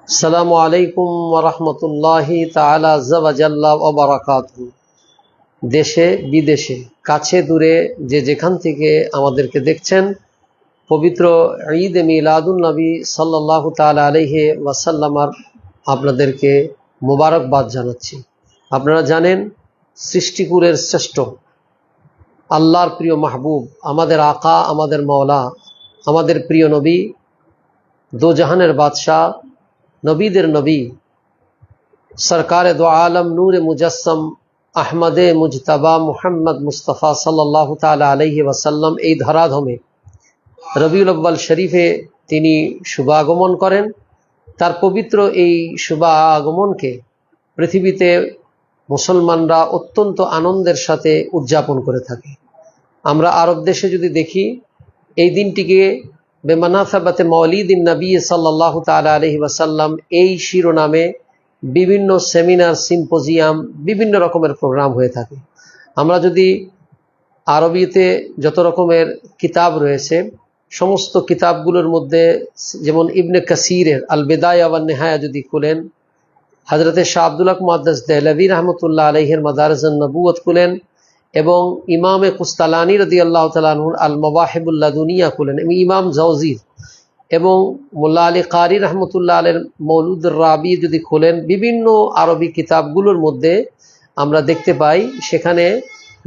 আসসালামু আলাইকুম ওয়া রাহমাতুল্লাহি তাআলা আযজা ওয়া জাল্লা ওয়া বারাকাতুহু। দেশে বিদেশে কাছে দূরে যে যেখান থেকে আমাদেরকে দেখছেন, পবিত্র ঈদ মিলাদুন নবী সাল্লাল্লাহু তাআলা আলাইহি ওয়াসাল্লামার আপনাদেরকে মোবারকবাদ জানাচ্ছি। আপনারা জানেন, সৃষ্টিকুলের শ্রেষ্ঠ আল্লাহর প্রিয় মাহবুব, আমাদের আকা, আমাদের মাওলা, আমাদের প্রিয় নবী, দোজাহানের বাদশাহ, নবীদের নবী, সরকারে দো আলম নূরে মুজাসম আহমদে মুজতবা মুহাম্মদ মুস্তফা সাল্লাল্লাহু তাআলা আলাইহি ওয়াসাল্লাম এই ধরাধামে রবিউল আউয়াল শরীফে তিনি শুভাগমন করেন। তার পবিত্র এই শুভাগমনকে পৃথিবীতে মুসলমানরা অত্যন্ত আনন্দের সাথে উদযাপন করে থাকে। আমরা আরব দেশে যদি দেখি, এই দিনটিকে বেমানাসাবাতে মওলিদিন নবী সাল্লাল্লাহু তাআলা আলাইহি ওয়াসাল্লাম এই শিরোনামে বিভিন্ন সেমিনার, সিম্পোজিয়াম, বিভিন্ন রকমের প্রোগ্রাম হয়ে থাকে। আমরা যদি আরবিতে যত রকমের কিতাব রয়েছে, সমস্ত কিতাবগুলোর মধ্যে যেমন ইবনে কাসিরের আল বিদায়া ওয়ান নিহায়া যদি খুলেন, হযরতে শাহ আব্দুল হক মুহাদ্দিস দেহলভী রাহমাতুল্লাহ আলাইহির মাদারিজুন নবুওয়াত খুলেন, এবং ইমামে কুস্তালানী রাদিয়াল্লাহু তাআলা আনহুর আল মাওয়াহিবুল লাদুনিয়া খুলেন, এবং ইমাম জাওজির এবং মোল্লা আলী কারি রহমতুল্লাহ আলের মৌলুদুর রাবি যদি খোলেন, বিভিন্ন আরবি কিতাবগুলোর মধ্যে আমরা দেখতে পাই সেখানে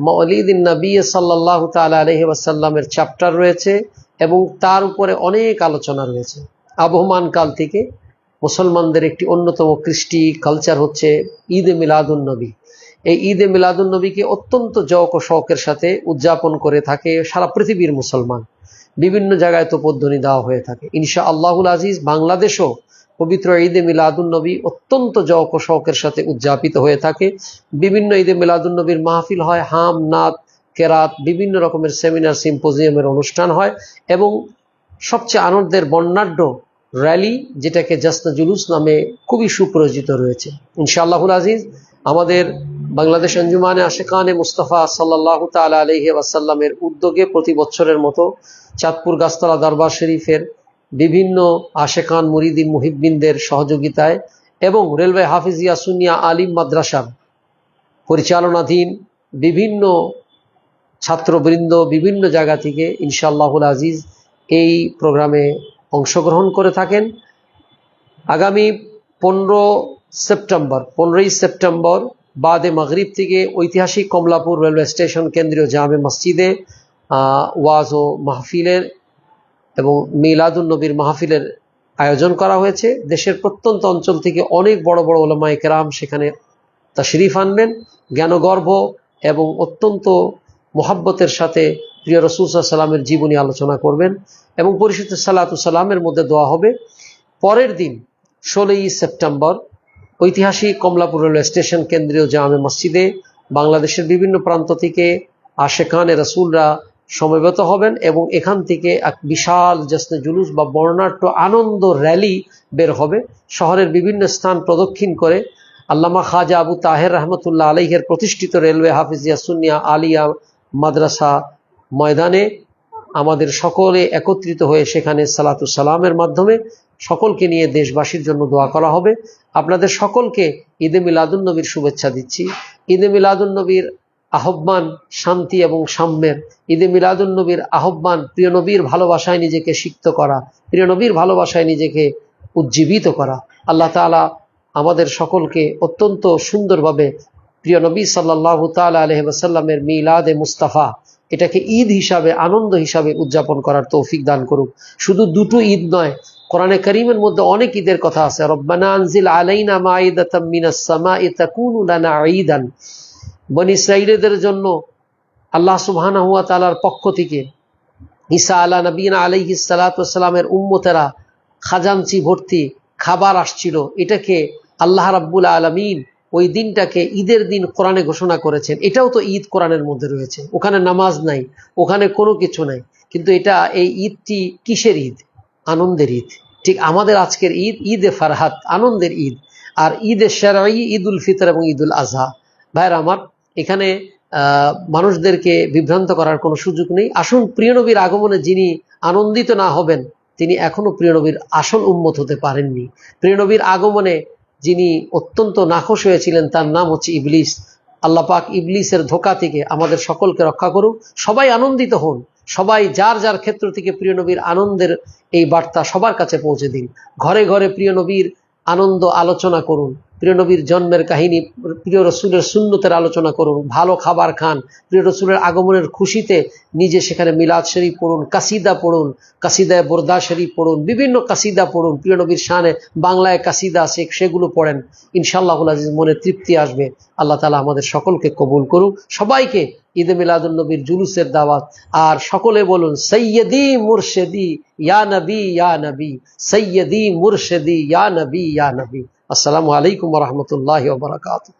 মওলিদিন নবী সাল্লাল্লাহু তাআলা আলাইহি ওয়াসাল্লামের চ্যাপ্টার রয়েছে এবং তার উপরে অনেক আলোচনা রয়েছে। আবহমান কাল থেকে মুসলমানদের একটি অন্যতম কৃষ্টি কালচার হচ্ছে ঈদে মিলাদুন নবী। এই ঈদে মিলাদুন নবীকে অত্যন্ত জওক ও শওকের সাথে উদযাপন করে থাকে সারা পৃথিবীর মুসলমান। বিভিন্ন জায়গায় তোপধ্বনি দেওয়া হয়ে থাকে। ইনশা আল্লাহুল আজিজ বাংলাদেশও পবিত্র ঈদে মিলাদুন নবী অত্যন্ত জওক ও শওকের সাথে উদযাপিত হয়ে থাকে। বিভিন্ন ঈদে মিলাদুন নবীর মাহফিল হয়, হাম, নাত, কেরাত, বিভিন্ন রকমের সেমিনার, সিম্পোজিয়ামের অনুষ্ঠান হয়, এবং সবচেয়ে আনন্দের বর্ণাঢ্য র্যালি, যেটাকে জাসনা জুলুস নামে খুবই সুপরিচিত রয়েছে। ইনশাআল্লাহুল আজিজ আমাদের বাংলাদেশ আঞ্জুমানে আশিকানে মুস্তাফা সাল্লাল্লাহু তাআলা আলাইহি ওয়াসাল্লামের উদ্যোগে প্রতি বছরের মতো চাঁদপুর গাছতলা দরবার শরীফের বিভিন্ন আশেকান মুরিদিন মুহিব্বিনদের সহযোগিতায় এবং রেলওয়ে হাফিজিয়া সুন্নিয়া আলিম মাদ্রাসার পরিচালনাধীন বিভিন্ন ছাত্রবৃন্দ বিভিন্ন জায়গা থেকে ইনশাআল্লাহুল আজিজ এই প্রোগ্রামে অংশগ্রহণ করে থাকেন। আগামী 15ই সেপ্টেম্বর বাদে মাগরিব থেকে ঐতিহাসিক কমলাপুর রেলওয়ে স্টেশন কেন্দ্রীয় জামে মসজিদে ওয়াজ ও মাহফিলের এবং মিলাদুন নবীর মাহফিলের আয়োজন করা হয়েছে। দেশের প্রত্যন্ত অঞ্চল থেকে অনেক বড় বড় উলামায়ে কেরাম সেখানে তাশরিফ আনবেন, জ্ঞানগর্ভ এবং অত্যন্ত মোহাব্বতের সাথে প্রিয় রাসূল সাল্লাল্লাহু আলাইহি ওয়াসাল্লামের জীবনী আলোচনা করবেন, এবং পরিশুদ্ধ সালাতু সালামের মধ্যে দোয়া হবে। পরের দিন 16ই সেপ্টেম্বর ঐতিহাসিক কমলাপুর রেলওয়ে স্টেশন কেন্দ্রীয় জামে মসজিদে বাংলাদেশের বিভিন্ন প্রান্ত থেকে আশেকানে রাসূলরা সমবেত হবেন, এবং এখান থেকে এক বিশাল জাসনে জুলুস বা বর্ণাঢ্য আনন্দ র্যালি বের হবে। শহরের বিভিন্ন স্থান প্রদক্ষিণ করে আল্লামা খাজা আবু তাহের রহমতুল্লাহ আলাইহির প্রতিষ্ঠিত রেলওয়ে হাফিজিয়া সুন্নিয়া আলিয়া মাদ্রাসা ময়দানে আমাদের সকলে একত্রিত হয়ে সেখানে সালাতু সালামের মাধ্যমে সকলকে নিয়ে দেশবাসীর জন্য দোয়া করা হবে। আপনাদের সকলকে ঈদে মিলাদুন নবীর শুভেচ্ছা দিচ্ছি। ঈদে মিলাদুন নবীর আহ্বান শান্তি এবং সাম্যের। ঈদে মিলাদুন নবীর আহ্বান প্রিয় নবীর ভালোবাসায় নিজেকে সিক্ত করা, প্রিয় নবীর ভালোবাসায় নিজেকে উজ্জীবিত করা। আল্লাহ তাআলা আমাদের সকলকে অত্যন্ত সুন্দরভাবে প্রিয় নবী সাল্লাল্লাহু তাআলা আলাইহি ওয়াসাল্লামের মিলাদে মুস্তাফা এটাকে ঈদ হিসাবে, আনন্দ হিসাবে উদযাপন করার তৌফিক দান করুক। শুধু দুটো ঈদ নয়, কোরআনে কারীমের মধ্যে অনেক ঈদের কথা আছে। রব্বানা আনজিল আলাইনা মাইদাতাম মিনাস সামাই তাকুনু লানা ঈদান। বনী ইসরাঈলদের জন্য আল্লাহ সুবহানাহু ওয়া তাআলার পক্ষ থেকে ঈসা আলা নবীনা আলাইহিস সালাতু ওয়াস সালামের উম্মতেরা খাজাঞ্চি ভর্তি খাবার আসছিল। এটাকে আল্লাহ রাব্বুল আলামিন ওই দিনটাকে ঈদের দিন কোরআনে ঘোষণা করেছেন। এটাও তো ঈদ কোরআনের মধ্যে রয়েছে। ওখানে নামাজ নাই, ওখানে কোনো কিছু নাই, কিন্তু এটা এই ঈদটি কিসের ঈদ? আনন্দের ঈদ। ঠিক আমাদের আজকের ঈদ ঈদে ফারহাত, আনন্দের ঈদ। আর ঈদে শারঈ, ঈদুল ফিতর এবং ঈদুল আজহা। ভাইরা আমার, এখানে মানুষদেরকে বিভ্রান্ত করার কোনো সুযোগ নেই। আসুন, প্রিয় নবীর আগমনে যিনি আনন্দিত না হবেন তিনি এখনো প্রিয় নবীর আসল উম্মত হতে পারেননি। প্রিয় নবীর আগমনে যিনি অত্যন্ত নাখোশ হয়েছিলেন তার নাম হচ্ছে ইবলিস। আল্লাহ পাক ইবলিসের ধোঁকা থেকে আমাদের সকলকে রক্ষা করুন। সবাই আনন্দিত হন, সবাই যার যার ক্ষেত্র থেকে প্রিয় নবীর আনন্দের এই বার্তা সবার কাছে পৌঁছে দিন। ঘরে ঘরে প্রিয় নবীর আনন্দ আলোচনা করুন, প্রিয় নবীর জন্মের কাহিনী, প্রিয় রসুলের সুন্নতের আলোচনা করুন, ভালো খাবার খান, প্রিয় রসুলের আগমনের খুশিতে নিজে সেখানে মিলাদ শরীফ পড়ুন, কাসিদা পড়ুন, কাসিদায় বোরদা শরীফ পড়ুন, বিভিন্ন কাসিদা পড়ুন, প্রিয় নবীর শানে বাংলায় কাসিদা আছে সেগুলো পড়েন। ইনশাআল্লাহুল আজিজ মনে তৃপ্তি আসবে। আল্লাহ তাআলা আমাদের সকলকে কবুল করুক। সবাইকে ঈদে মিলাদুন নবীর জুলুসের দাওয়াত। আর সকলে বলুন সৈয়দি মুর্শেদি ইয়া নবী ইয়া নবী, সৈয়দি মুর্শেদি ইয়া নবী ইয়া নবী। আসসালামু আলাইকুম ওয়া রাহমাতুল্লাহি ওয়া বারাকাতুহু।